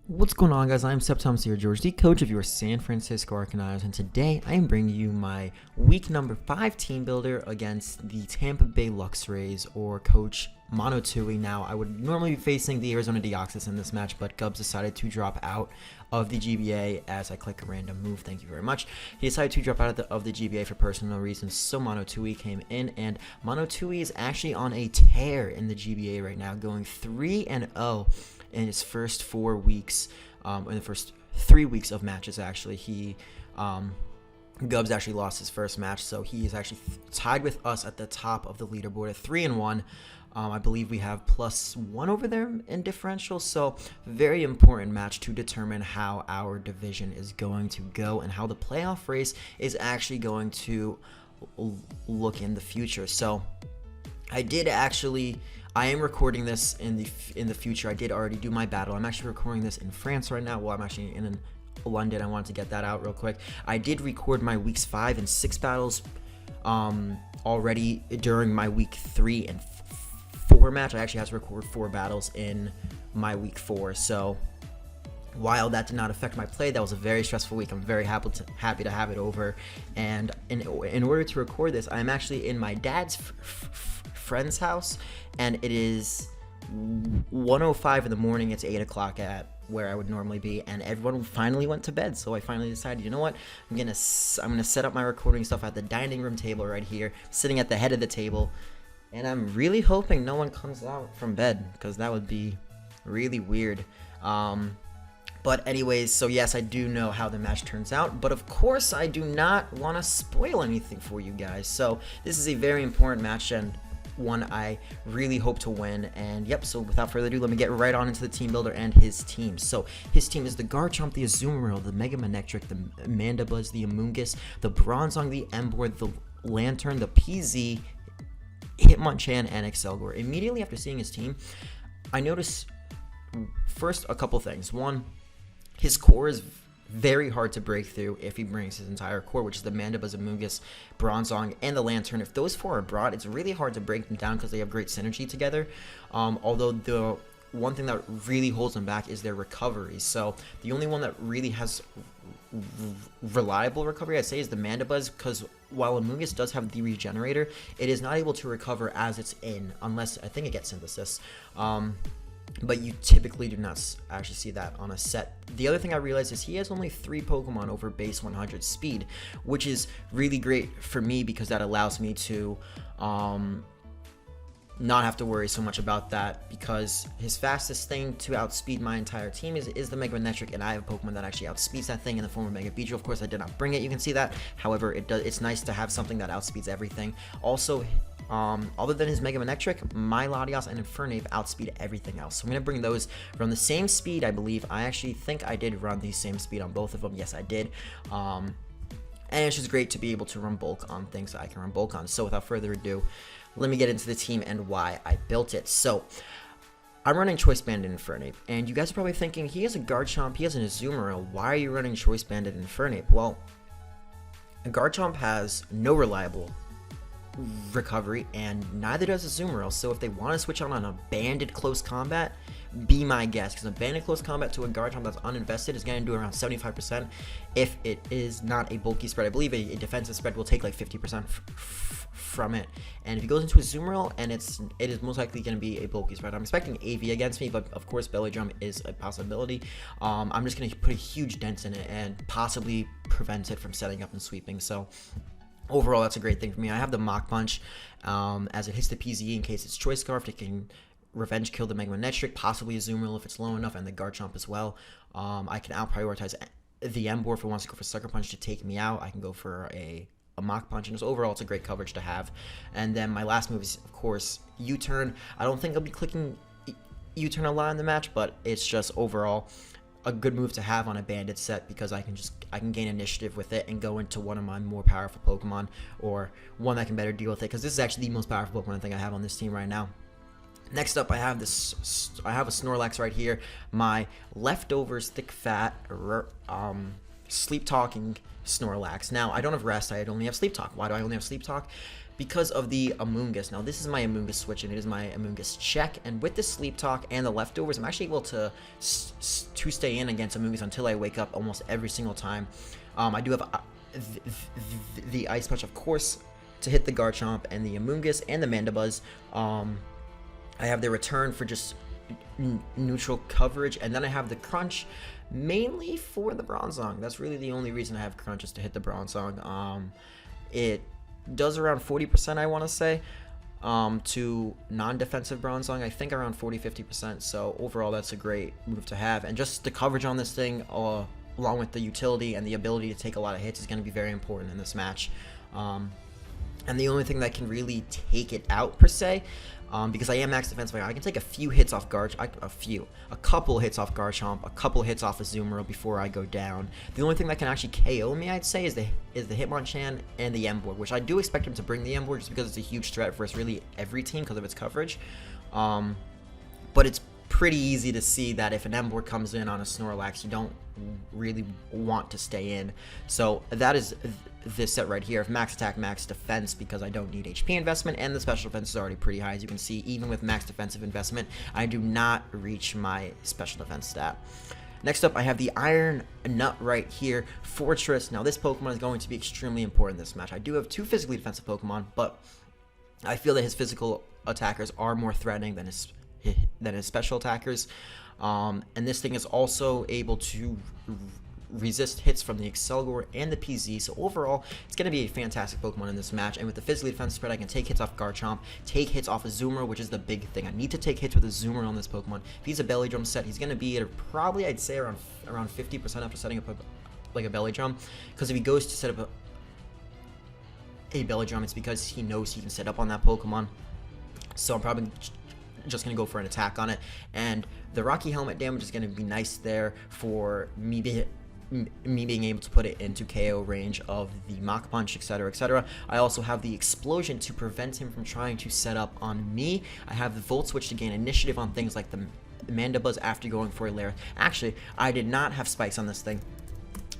What's going on, guys? I'm SceptileMC, George, the coach of your San Francisco Arcaniners, and today I am bringing you my week number 5 team builder against the Tampa Bay Luxrays, or Coach Mono Tui. Now, I would normally be facing the Arizona Deoxys in this match, but Gubbs decided to drop out of the GBA as I click a random move. Thank you very much. He decided to drop out of the GBA for personal reasons, so Mono Tui came in, and Mono Tui is actually on a tear in the GBA right now, going 3-0 in his first 4 weeks, in the first 3 weeks of matches. Actually, Gubbs actually lost his first match, so he is actually tied with us at the top of the leaderboard at 3-1. I believe we have +1 over there in differential, so very important match to determine how our division is going to go and how the playoff race is actually going to look in the future. So I am recording this in the future. I did already do my battle. I'm actually recording this in France right now. Well, I'm actually in London. I wanted to get that out real quick. I did record my weeks 5 and 6 battles already during my week 3 and 4 match. I actually had to record 4 battles in my week 4. So while that did not affect my play, that was a very stressful week. I'm very happy to have it over. And in order to record this, I'm actually in my dad's friend's house, and it is 1:05 in the morning. It's 8 o'clock at where I would normally be, and everyone finally went to bed. So I finally decided, you know what, I'm gonna set up my recording stuff at the dining room table right here, sitting at the head of the table, and I'm really hoping no one comes out from bed, because that would be really weird. But anyways, so yes, I do know how the match turns out, but of course I do not want to spoil anything for you guys. So this is a very important match, and one I really hope to win. And yep, so without further ado, let me get right on into the team builder and his team. So his team is the Garchomp, the Azumarill, the Mega Manectric, the Mandibuzz, the Amoonguss, the Bronzong, the Emboar, the Lantern, the PZ, Hitmonchan, and Excelgor. Immediately after seeing his team, I noticed first a couple things. One, his core is very hard to break through if he brings his entire core, which is the Mandibuzz, Amoonguss, Bronzong, and the Lantern. If those 4 are brought, it's really hard to break them down because they have great synergy together. Although the one thing that really holds them back is their recovery. So the only one that really has reliable recovery, I'd say, is the Mandibuzz, because while Amoonguss does have the Regenerator, it is not able to recover as it's in, unless I think it gets Synthesis. But you typically do not actually see that on a set. The other thing I realized is he has only 3 Pokemon over base 100 speed, which is really great for me because that allows me to not have to worry so much about that, because his fastest thing to outspeed my entire team is the Mega Manectric, and I have a Pokemon that actually outspeeds that thing in the form of Mega Beedrill. Of course, I did not bring it, you can see that. However, it's nice to have something that outspeeds everything. Also, other than his Mega Manectric, my Latios and Fernie outspeed everything else. So I'm going to bring those from the same speed, I believe. I actually think I did run the same speed on both of them. Yes, I did. And it's just great to be able to run bulk on things that I can run bulk on. So without further ado, let me get into the team and why I built it. So I'm running Choice Banded and Fernie, and you guys are probably thinking, he has a Garchomp, he has an Azumarill, why are you running Choice Banded and Fernie? Well, a Garchomp has no reliable recovery, and neither does Azumarill. So if they want to switch on a banded close combat, be my guest, because a banded close combat to a Garchomp that's uninvested is going to do around 75% if it is not a bulky spread. I believe a defensive spread will take like 50% from it, and if he goes into a Azumarill, and it is most likely going to be a bulky spread. I'm expecting AV against me, but of course Belly Drum is a possibility. I'm just going to put a huge dent in it and possibly prevent it from setting up and sweeping. So overall, that's a great thing for me. I have the Mach Punch, as it hits the PZE in case it's Choice Scarf. It can revenge kill the Mega Manectric, possibly a Azumarill if it's low enough, and the Garchomp as well. I can out prioritize the Emboar if it wants to go for Sucker Punch to take me out. I can go for a Mach Punch, and just overall, it's a great coverage to have. And then my last move is, of course, U-Turn. I don't think I'll be clicking U-Turn a lot in the match, but it's just overall a good move to have on a banded set, because I can gain initiative with it and go into one of my more powerful Pokemon, or one that can better deal with it, because this is actually the most powerful Pokemon I think I have on this team right now. Next up, I have a Snorlax right here, my leftovers thick fat sleep talking Snorlax. Now, I don't have rest, I only have sleep talk. Why do I only have sleep talk? because of the Amoonguss. Now this is my Amoonguss switch, and it is my Amoonguss check, and with the Sleep Talk and the leftovers, I'm actually able to stay in against Amoonguss until I wake up almost every single time. I do have the Ice Punch, of course, to hit the Garchomp and the Amoonguss and the Mandibuzz. I have the return for just neutral coverage, and then I have the Crunch mainly for the Bronzong. That's really the only reason I have Crunch, is to hit the Bronzong. It does around 40%, I want to say, to non-defensive Bronzong. I think around 40-50%. So overall, that's a great move to have, and just the coverage on this thing, along with the utility and the ability to take a lot of hits, is going to be very important in this match. And the only thing that can really take it out, per se, because I am max defense, I can take a few hits off a couple hits off Garchomp, a couple hits off Azumarill before I go down. The only thing that can actually KO me, I'd say, is the Hitmonchan and the Emboar, which I do expect him to bring the Emboar just because it's a huge threat versus really every team because of its coverage. But it's pretty easy to see that if an Emboar comes in on a Snorlax, you don't really want to stay in. So that is this set right here of max attack, max defense, because I don't need HP investment, and the special defense is already pretty high. As you can see, even with max defensive investment, I do not reach my special defense stat. Next up, I have the Iron Nut right here, Fortress. Now this Pokemon is going to be extremely important in this match. I do have two physically defensive Pokemon, but I feel that his physical attackers are more threatening than his special attackers. And this thing is also able to resist hits from the Excelgor and the PZ, so overall it's going to be a fantastic Pokemon in this match. And with the physically defensive spread, I can take hits off Garchomp, take hits off Azumarill, which is the big thing. I need to take hits with Azumarill on this Pokemon. If he's a Belly Drum set, he's going to be at probably, I'd say, around 50% after setting up a Belly Drum, because if he goes to set up a Belly Drum, it's because he knows he can set up on that Pokemon. So I'm probably just going to go for an attack on it, and the Rocky Helmet damage is going to be nice there for me being able to put it into KO range of the Mach Punch, etc., etc. I also have the Explosion to prevent him from trying to set up on me. I have the Volt Switch to gain initiative on things like the Mandibuzz after going for a Lair. Actually, I did not have spikes on this thing.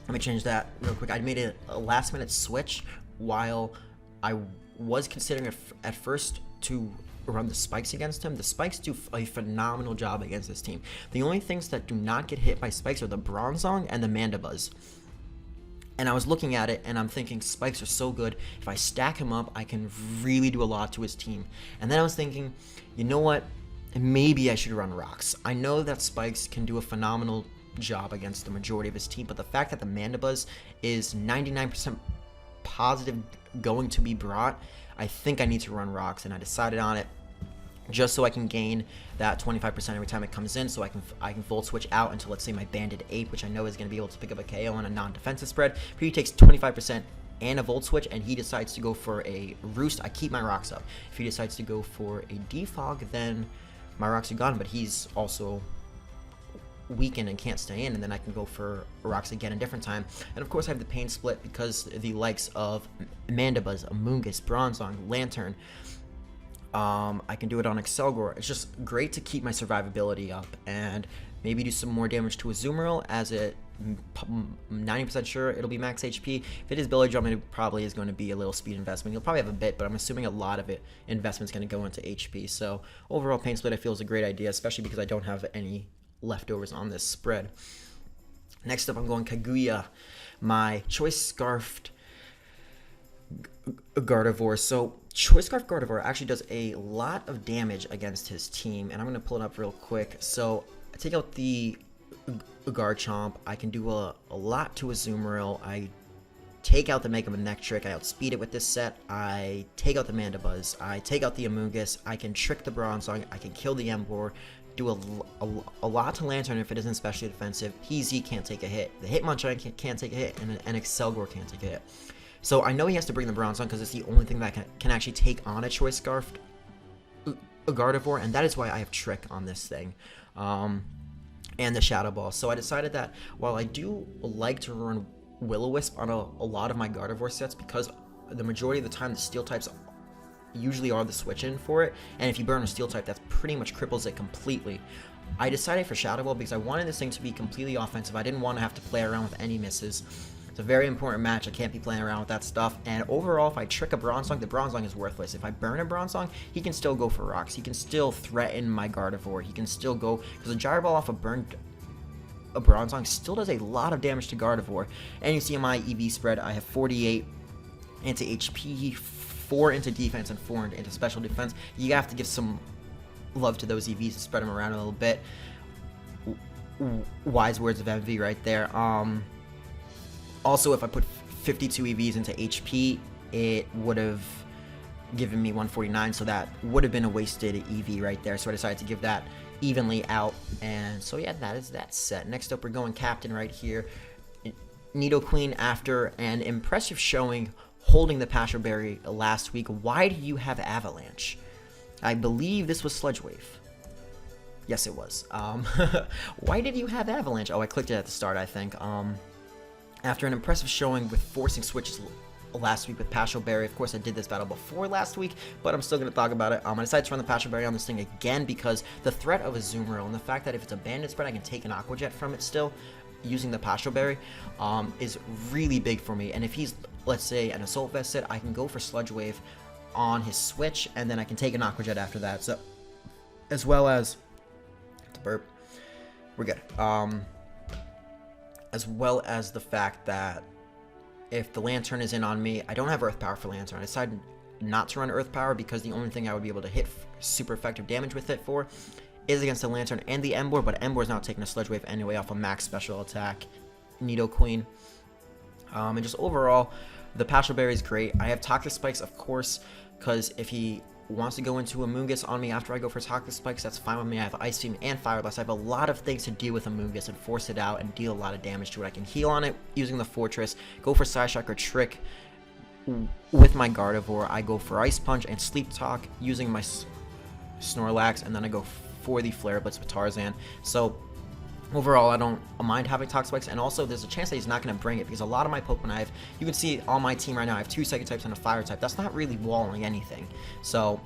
Let me change that real quick. I made a last-minute switch while I was considering at first to run the spikes against him. The spikes do a phenomenal job against this team. The only things that do not get hit by spikes are the Bronzong and the Mandibuzz. And I was looking at it and I'm thinking, spikes are so good. If I stack him up, I can really do a lot to his team. And then I was thinking, you know what? Maybe I should run rocks. I know that spikes can do a phenomenal job against the majority of his team, but the fact that the Mandibuzz is 99% positive going to be brought, I think I need to run rocks, and I decided on it just so I can gain that 25% every time it comes in, so I can Volt Switch out until, let's say, my Banded Ape, which I know is going to be able to pick up a KO on a non-defensive spread. If he takes 25% and a Volt Switch, and he decides to go for a Roost, I keep my rocks up. If he decides to go for a Defog, then my rocks are gone, but he's also weakened and can't stay in, and then I can go for rocks again a different time. And of course I have the Pain Split because the likes of Mandibuzz, Amoonguss, Bronzong, Lantern, I can do it on Excelgor. It's just great to keep my survivability up and maybe do some more damage to Azumarill, as it 90% sure it'll be max HP. If it is Belly Drum, it probably is going to be a little speed investment. You'll probably have a bit, but I'm assuming a lot of investment's going to go into HP. So overall, Pain Split I feel is a great idea, especially because I don't have any leftovers on this spread. Next up, I'm going Kaguya, my Choice Scarfed Gardevoir. So Choice Scarf Gardevoir actually does a lot of damage against his team, and I'm going to pull it up real quick. So I take out the Garchomp. I can do a lot to Azumarill. I take out the Mega Neck Trick. I outspeed it with this set. I take out the Mandibuzz. I take out the Amoonguss. I can trick the Bronzong. I can kill the Emboar. Do a lot to Lantern if it isn't especially defensive. PZ can't take a hit. The Hitmonchan can't take a hit, and an Excelgor can't take a hit. So I know he has to bring the Bronzong because it's the only thing that can actually take on a Choice Scarfed Gardevoir, and that is why I have Trick on this thing. And the Shadow Ball. So I decided that while I do like to run Will-O-Wisp on a lot of my Gardevoir sets, because the majority of the time the Steel types usually are the switch-in for it, and if you burn a Steel type, that pretty much cripples it completely. I decided for Shadow Ball because I wanted this thing to be completely offensive. I didn't want to have to play around with any misses. It's a very important match. I can't be playing around with that stuff. And overall, if I trick a Bronzong, the Bronzong is worthless. If I burn a Bronzong, he can still go for rocks. He can still threaten my Gardevoir. He can still go, because a Gyro Ball off a Bronzong still does a lot of damage to Gardevoir. And you see in my EV spread, I have 48 into HP, 4 into defense, and 4 into special defense. You have to give some love to those EVs and spread them around a little bit. Wise words of envy right there. Also, if I put 52 EVs into HP, it would have given me 149, so that would have been a wasted EV right there. So I decided to give that evenly out, and so yeah, that is that set. Next up, we're going captain right here. Nidoqueen, after an impressive showing holding the Passion Berry last week. Why do you have Avalanche? I believe this was Sludge Wave. Yes, it was. Why did you have Avalanche? Oh, I clicked it at the start, I think. After an impressive showing with forcing switches last week with Passion Berry. Of course, I did this battle before last week, but I'm still going to talk about it. I decided to run the Passion Berry on this thing again because the threat of a Azumarill and the fact that if it's a banded spread, I can take an Aqua Jet from it still using the Passion Berry is really big for me. And if he's, let's say, an Assault Vest set, I can go for Sludge Wave on his switch, and then I can take an Aqua Jet after that. So, as well as, to burp, we're good. As well as the fact that if the Lantern is in on me, I don't have Earth Power for Lantern. I decided not to run Earth Power because the only thing I would be able to hit super effective damage with it for is against the Lantern and the Emboar, but Emboar's not taking a Sludge Wave anyway off a max special attack Nidoqueen. And just overall, the Passion Berry is great. I have Toxic Spikes, of course, because if he wants to go into Amoonguss on me after I go for Toxic Spikes, that's fine with me. I have Ice Beam and Fire Blast. I have a lot of things to do with Amoonguss and force it out and deal a lot of damage to it. I can heal on it using the Fortress, go for Side Shock or Trick with my Gardevoir. I go for Ice Punch and Sleep Talk using my Snorlax, and then I go for the Flare Blitz with Tarzan. So overall, I don't mind having Toxic Spikes, and also there's a chance that he's not going to bring it because a lot of my Pokemon I have, you can see on my team right now, I have 2 Psychic types and a Fire type. That's not really walling anything. So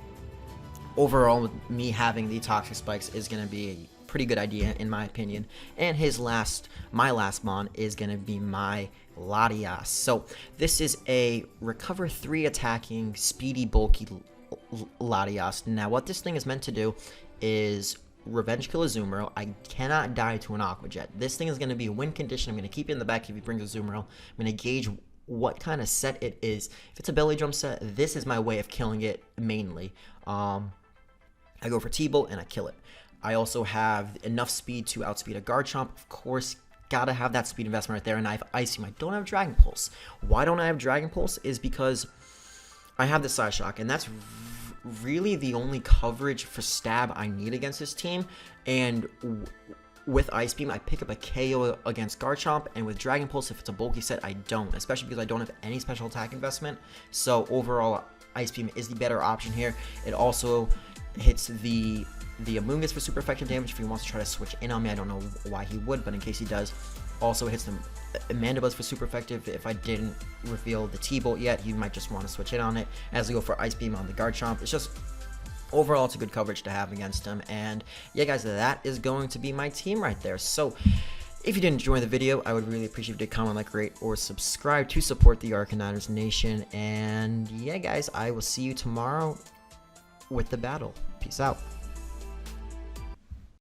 overall, with me having the Toxic Spikes is going to be a pretty good idea in my opinion. And my last Mon is going to be my Latias. So this is a Recover 3 attacking, speedy, bulky Latias. Now what this thing is meant to do is Revenge Kill Azumarill. I cannot die to an Aqua Jet. This thing is going to be a win condition. I'm going to keep it in the back if he brings Azumarill. I'm going to gauge what kind of set it is. If it's a Belly Drum set, this is my way of killing it mainly. I go for T-Bolt and I kill it. I also have enough speed to outspeed a Garchomp. Of course, gotta have that speed investment right there. And I have Ice Beam. I don't have Dragon Pulse. Why don't I have Dragon Pulse? Is because I have the Side Shock, and that's really the only coverage for stab I need against this team. And with Ice Beam, I pick up a KO against Garchomp, and with Dragon Pulse, if it's a bulky set, I don't, especially because I don't have any special attack investment. So overall, Ice Beam is the better option here. It also hits the Amoonguss for super effective damage if he wants to try to switch in on me. I don't know why he would, but in case he does, also hits the Mandibuzz for super effective. If I didn't reveal the T-Bolt yet, he might just want to switch in on it as I go for Ice Beam on the Garchomp. It's just, overall, it's a good coverage to have against him. And yeah, guys, that is going to be my team right there. So if you did enjoy the video, I would really appreciate if you did comment, like, rate, or subscribe to support the Arcaniners Nation. And yeah, guys, I will see you tomorrow with the battle. Peace out.